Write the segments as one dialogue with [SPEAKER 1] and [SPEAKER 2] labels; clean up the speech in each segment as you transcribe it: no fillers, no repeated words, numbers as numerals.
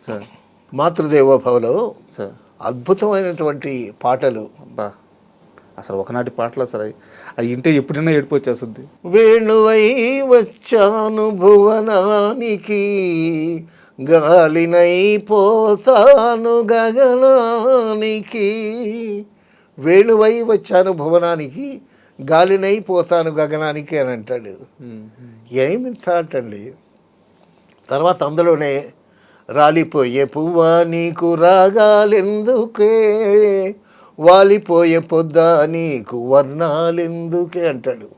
[SPEAKER 1] Sir
[SPEAKER 2] మాతృదేవోభవలో
[SPEAKER 1] sir
[SPEAKER 2] అద్భుతమైనటువంటి పాటలు.
[SPEAKER 1] బా అసలు ఒకనాటి పాటలు అసలు అవి వింటే ఎప్పుడైనా ఏడుపు వచ్చేస్తుంది.
[SPEAKER 2] వేణువై వచ్చాను భువనానికి, గాలినై పోతాను గగనానికి. వేణువై వచ్చాను భువనానికి, గాలినై పోతాను గగనానికి అని అంటాడు. ఏమి థాట్ అండి. తర్వాత అందులోనే రాలిపోయే పువ్వా నీకు రాగాలెందుకే, వాలిపోయే పొద్దా నీకు వర్ణాలెందుకే అంటాడు.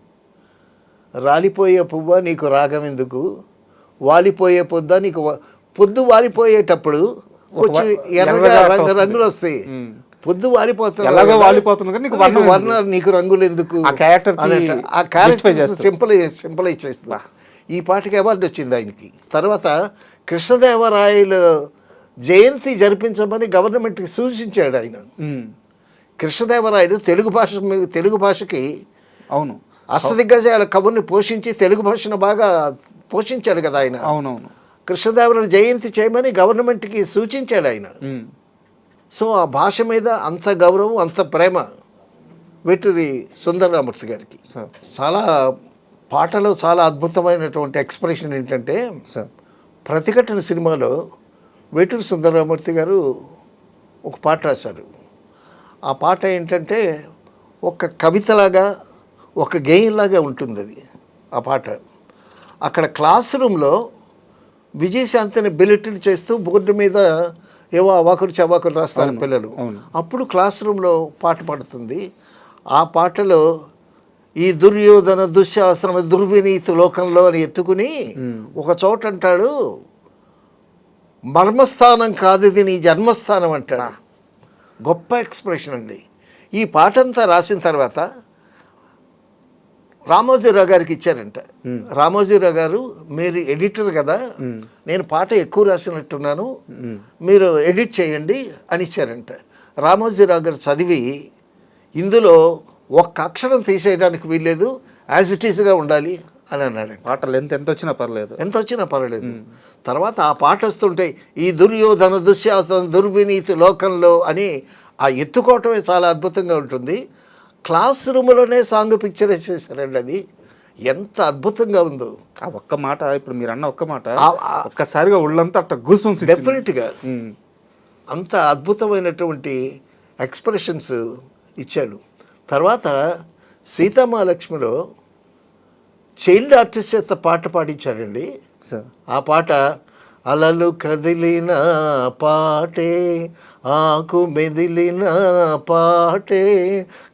[SPEAKER 2] రాలిపోయే పువ్వా నీకు రాగం ఎందుకు, వాలిపోయే పొద్దా నీకు పొద్దు వాలిపోయేటప్పుడు వచ్చి ఎర్రగా రంగులు వస్తాయి. పొద్దు వాలిపోతుంది, వర్ణాలు నీకు రంగులు ఎందుకు, ఆ క్యారెక్టర్ సింపులైజ్ చేస్తా. ఈ పాటకి అవార్డు వచ్చింది ఆయనకి. తర్వాత కృష్ణదేవరాయలు జయంతి జరిపించమని గవర్నమెంట్కి సూచించాడు ఆయన. కృష్ణదేవరాయలు తెలుగు భాషకి
[SPEAKER 1] అవును
[SPEAKER 2] అష్టదిగ్గజాల కవుల్ని పోషించి తెలుగు భాషను బాగా పోషించాడు కదా ఆయన.
[SPEAKER 1] అవునవును.
[SPEAKER 2] కృష్ణదేవరాయలు జయంతి చేయమని గవర్నమెంట్కి సూచించాడు ఆయన. సో ఆ భాష మీద అంత గౌరవం, అంత ప్రేమ వేటూరి సుందరరామూర్తి గారికి. చాలా పాటలో చాలా అద్భుతమైనటువంటి ఎక్స్ప్రెషన్ ఏంటంటే, ప్రతిఘటన సినిమాలో వేటూరి సుందరరామూర్తి గారు ఒక పాట రాశారు. ఆ పాట ఏంటంటే ఒక కవితలాగా, ఒక గేయంలాగా ఉంటుంది అది. ఆ పాట అక్కడ క్లాస్ రూమ్లో విజయశాంతిని బిలిటిల్ చేస్తూ బోర్డు మీద ఏవో అవాకులు చవాకులు రాస్తారు పిల్లలు. అప్పుడు క్లాస్ రూమ్లో పాట పాడుతుంది. ఆ పాటలో ఈ దుర్యోధన దుశ్శాసనం దుర్వినీతి లోకంలో అని ఎత్తుకుని ఒక చోట అంటాడు, మర్మస్థానం కాదు ఇది నీ జన్మస్థానం అంటాడు. గొప్ప ఎక్స్ప్రెషన్ అండి. ఈ పాట అంతా రాసిన తర్వాత రామోజీరావు గారికి ఇచ్చారంట. రామోజీరావు గారు, మీరు ఎడిటర్ కదా, నేను పాట ఎక్కువ రాసినట్టున్నాను, మీరు ఎడిట్ చేయండి అని ఇచ్చారంట. రామోజీరావు గారు చదివి, ఇందులో ఒక్క అక్షరం తీసేయడానికి వీల్లేదు, యాజ్ ఇట్ ఈస్గా ఉండాలి అని అన్నాడు.
[SPEAKER 1] పాటలు ఎంత వచ్చినా పర్లేదు.
[SPEAKER 2] తర్వాత ఆ పాట వస్తుంటే ఈ దుర్యోధన దుశ్శాసన దుర్వినీతి లోకంలో అని ఆ ఎత్తుకోవటమే చాలా అద్భుతంగా ఉంటుంది. క్లాస్ రూమ్లోనే సాంగ్ పిక్చరైజ్ చేశారండి. అది ఎంత అద్భుతంగా ఉందో.
[SPEAKER 1] ఆ ఒక్క మాట, ఇప్పుడు మీరు అన్న ఒక్క మాట ఒక్కసారిగా ఒళ్ళంతా అట్లా గూస్బంప్స్
[SPEAKER 2] డెఫినెట్గా అంత అద్భుతమైనటువంటి ఎక్స్ప్రెషన్స్ ఇచ్చాడు. తర్వాత సీతామహాలక్ష్మిలో చైల్డ్ ఆర్టిస్ట్ చేత పాట పాడించాడండి. ఆ పాట అలలు కదిలిన పాటే, ఆకు మెదిలిన పాటే,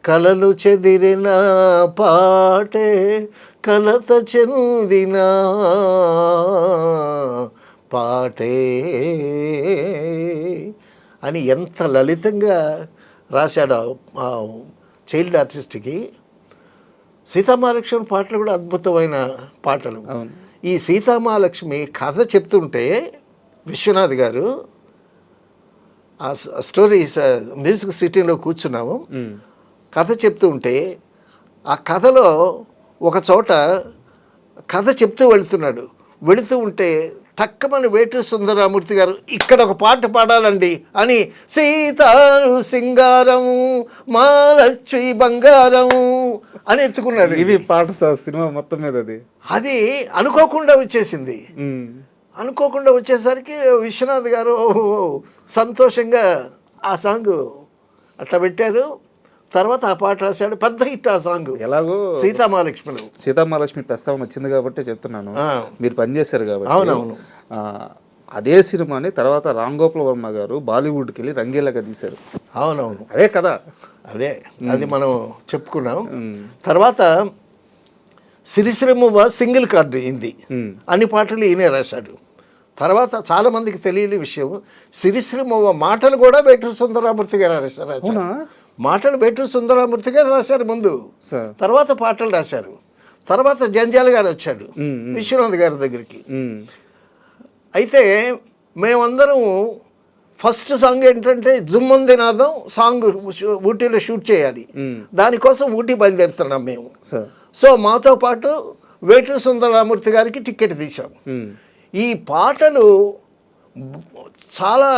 [SPEAKER 2] కలలు చెదిరిన పాటే, కలత చెందిన పాటే అని ఎంత లలితంగా రాశాడు ఆ చైల్డ్ ఆర్టిస్ట్కి. సీతామహాలక్ష్మి పాటలు కూడా అద్భుతమైన పాటలు. ఈ సీతామహాలక్ష్మి కథ చెప్తుంటే విశ్వనాథ్ గారు ఆ స్టోరీ మ్యూజిక్ సిటీలో కూర్చున్నాము, కథ చెప్తుంటే ఆ కథలో ఒక చోట కథ చెప్తూ వెళుతూ ఉంటే టక్కమని వేటూరి సుందరరామూర్తి గారు ఇక్కడ ఒక పాట పాడాలండి అని, సీతారు సింగారం మా లక్ష్మి బంగారం అని ఎత్తుకున్నాడు.
[SPEAKER 1] ఇది పాట సినిమా మొత్తం మీద
[SPEAKER 2] అది అనుకోకుండా వచ్చేసింది. అనుకోకుండా వచ్చేసరికి విశ్వనాథ్ గారు సంతోషంగా ఆ సాంగ్ అట్లా పెట్టారు. తర్వాత ఆ పాట రాశాడు, పెద్ద హిట్ ఆ సాంగ్.
[SPEAKER 1] ఎలాగో సీతామహాలక్ష్మి ప్రస్తావన వచ్చింది కాబట్టి చెప్తున్నాను, మీరు పనిచేశారు కాబట్టి.
[SPEAKER 2] అవునవును.
[SPEAKER 1] అదే సినిమాని తర్వాత రామ్ గోపాల్ వర్మ గారు బాలీవుడ్కి వెళ్ళి రంగేలాగా తీశారు.
[SPEAKER 2] అవునవును,
[SPEAKER 1] అదే కదా,
[SPEAKER 2] అది మనం చెప్పుకున్నాం. తర్వాత సిరిశ్రమ సింగిల్ కార్డు అయింది, అన్ని పాటలు ఈయనే రాశాడు. తర్వాత చాలా మందికి తెలియని విషయం, సిరిశ్రమ మాటలు కూడా వేటూరి సుందరరామూర్తి గారు రాశారు. మాటలు వేటూరి సుందరరామూర్తి గారు రాశారు ముందు, తర్వాత పాటలు రాశారు. తర్వాత జంజాల గారు వచ్చాడు విశ్వనాథ్ గారి దగ్గరికి. అయితే మేమందరం ఫస్ట్ సాంగ్ ఏంటంటే జుమ్మంది నాదం సాంగ్ ఊటీలో షూట్ చేయాలి, దానికోసం ఊటీ బయలుదేరుతున్నాం మేము. సో మాతో పాటు వేటూరి సుందరరామూర్తి గారికి టికెట్ తీసాం. ఈ పాటలు చాలా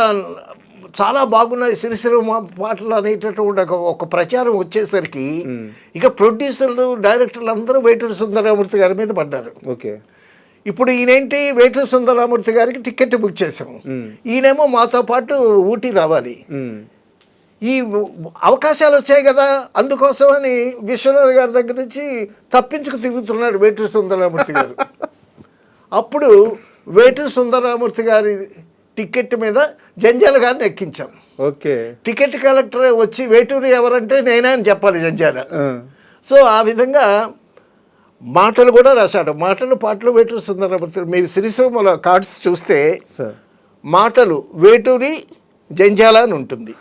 [SPEAKER 2] చాలా బాగున్నాయి సిరిసిల్ల పాటలు అనేటటువంటి ఒక ప్రచారం వచ్చేసరికి ఇక ప్రొడ్యూసర్లు డైరెక్టర్లు అందరూ వేటూరి సుందరరామూర్తి గారి మీద పడ్డారు.
[SPEAKER 1] ఓకే.
[SPEAKER 2] ఇప్పుడు ఈయనేంటి వేటూరి సుందరరామూర్తి గారికి టికెట్ బుక్ చేసాము, ఈయనేమో మాతో పాటు ఊటీ రావాలి, ఈ అవకాశాలు వచ్చాయి కదా, అందుకోసమని విశ్వనాథ్ గారి దగ్గర నుంచి తప్పించుకు తిరుగుతున్నాడు వేటూరి సుందరరామూర్తి గారు. అప్పుడు వేటూరి సుందరరామూర్తి గారి టికెట్ మీద జంజాల గారిని ఎక్కించాం.
[SPEAKER 1] ఓకే.
[SPEAKER 2] టికెట్ కలెక్టర్ వచ్చి వేటూరి ఎవరంటే నేనే అని చెప్పాలి జంజాల. సో ఆ విధంగా మాటలు కూడా రాశాడు, మాటలు పాటలు వేటూరి సుందరరామూర్తి. మీరు సిరిసిల్ల కార్డ్స్ చూస్తే మాటలు వేటూరి జంజాల అని ఉంటుంది,